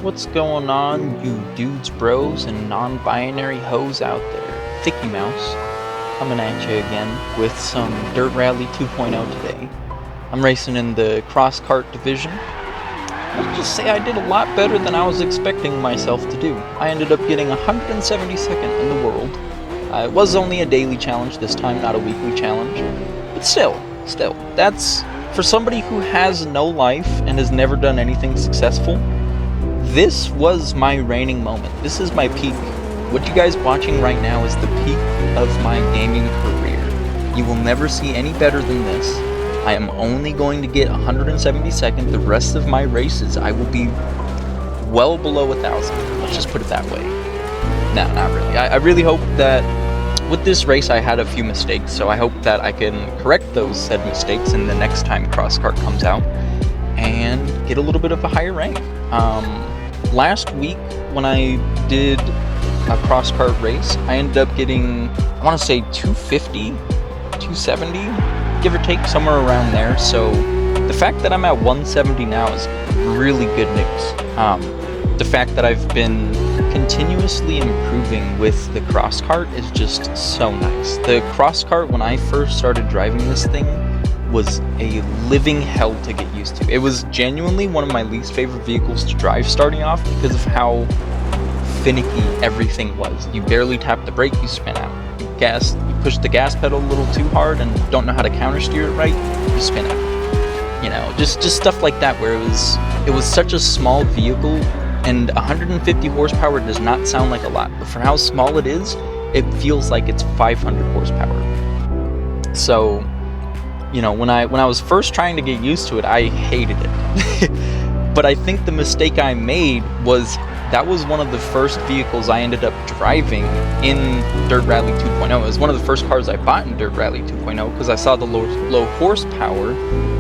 What's going on, you dudes, bros, and non-binary hoes out there? Thicky Mouse, coming at you again with some Dirt Rally 2.0 today. I'm racing in the cross kart division. Let's just say I did a lot better than I was expecting myself to do. I ended up getting 172nd in the world. It was only a daily challenge this time, not a weekly challenge. But still, that's, for somebody who has no life and has never done anything successful, this was my reigning moment. This is my peak. What you guys watching right now is the peak of my gaming career. You will never see any better than this. I am only going to get 172nd. The rest of my races, I will be well below 1,000. Let's just put it that way. No, not really. I really hope that with this race I had a few mistakes, so I hope that I can correct those said mistakes in the next time Cross Kart comes out and get a little bit of a higher rank. Last week when I did a cross kart race, I ended up getting, I want to say 250, 270, give or take, somewhere around there. So the fact that I'm at 170 now is really good news. The fact that I've been continuously improving with the cross kart is just so nice. The cross kart, when I first started driving this thing, was a living hell to get used to. It was genuinely one of my least favorite vehicles to drive starting off because of how finicky everything was. You barely tap the brake, you spin out. You push the gas pedal a little too hard and don't know how to counter steer it right, you spin out. You know, just stuff like that where it was such a small vehicle, and 150 horsepower does not sound like a lot, but for how small it is, it feels like it's 500 horsepower. So, you know, when I was first trying to get used to it, I hated it. But I think the mistake I made was that was one of the first vehicles I ended up driving in Dirt Rally 2.0. It was one of the first cars I bought in Dirt Rally 2.0 because I saw the low horsepower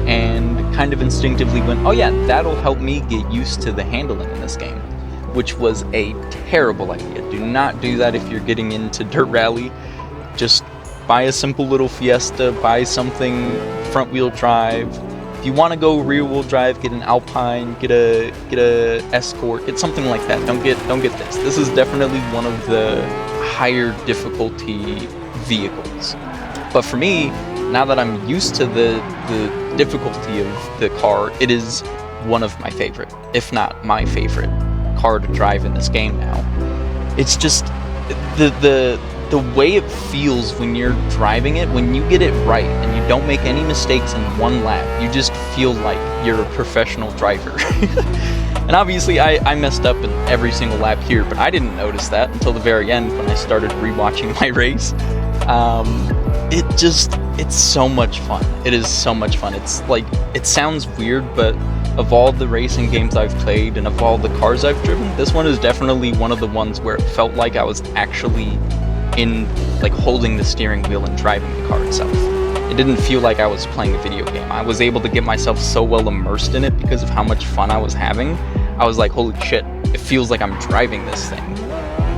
and kind of instinctively went, oh yeah, that'll help me get used to the handling in this game, which was a terrible idea. Do not do that if you're getting into Dirt Rally. Just buy a simple little Fiesta, buy something front wheel drive. If you want to go rear wheel drive, get an Alpine, get a Escort, get something like that. Don't get this. This is definitely one of the higher difficulty vehicles. But for me, now that I'm used to the difficulty of the car, it is one of my favorite, if not my favorite car to drive in this game now. It's just the way it feels when you're driving it, when you get it right and you don't make any mistakes in one lap, you just feel like you're a professional driver. And obviously I messed up in every single lap here, but I didn't notice that until the very end when I started rewatching my race. It's so much fun. It is so much fun. It's like, it sounds weird, but of all the racing games I've played and of all the cars I've driven, this one is definitely one of the ones where it felt like I was actually holding the steering wheel and driving the car itself. It didn't feel like I was playing a video game. I was able to get myself so well immersed in it because of how much fun I was having. I was like, holy shit, it feels like I'm driving this thing.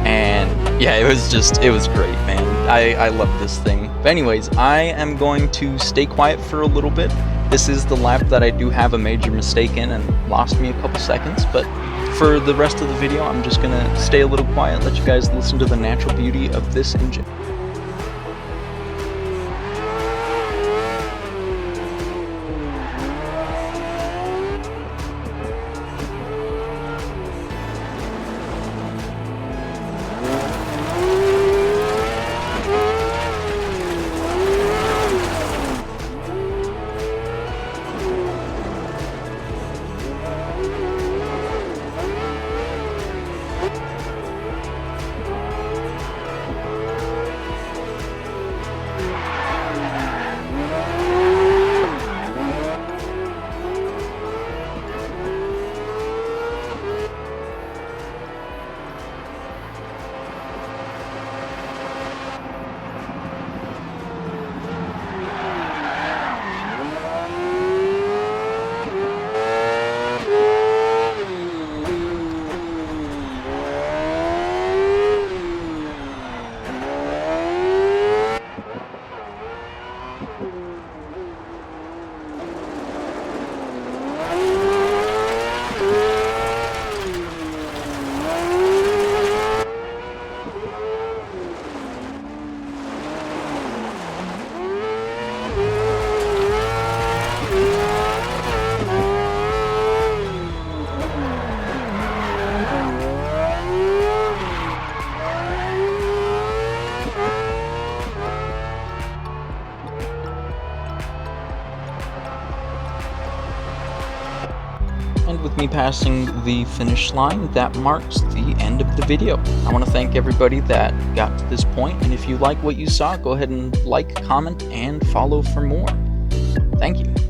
And yeah, it was great, man. I love this thing. But anyways, I am going to stay quiet for a little bit. This is the lap that I do have a major mistake in and lost me a couple seconds, but for the rest of the video, I'm just gonna stay a little quiet, let you guys listen to the natural beauty of this engine. with me passing the finish line, that marks the end of the video. I want to thank everybody that got to this point, and if you like what you saw, go ahead and like, comment, and follow for more. Thank you.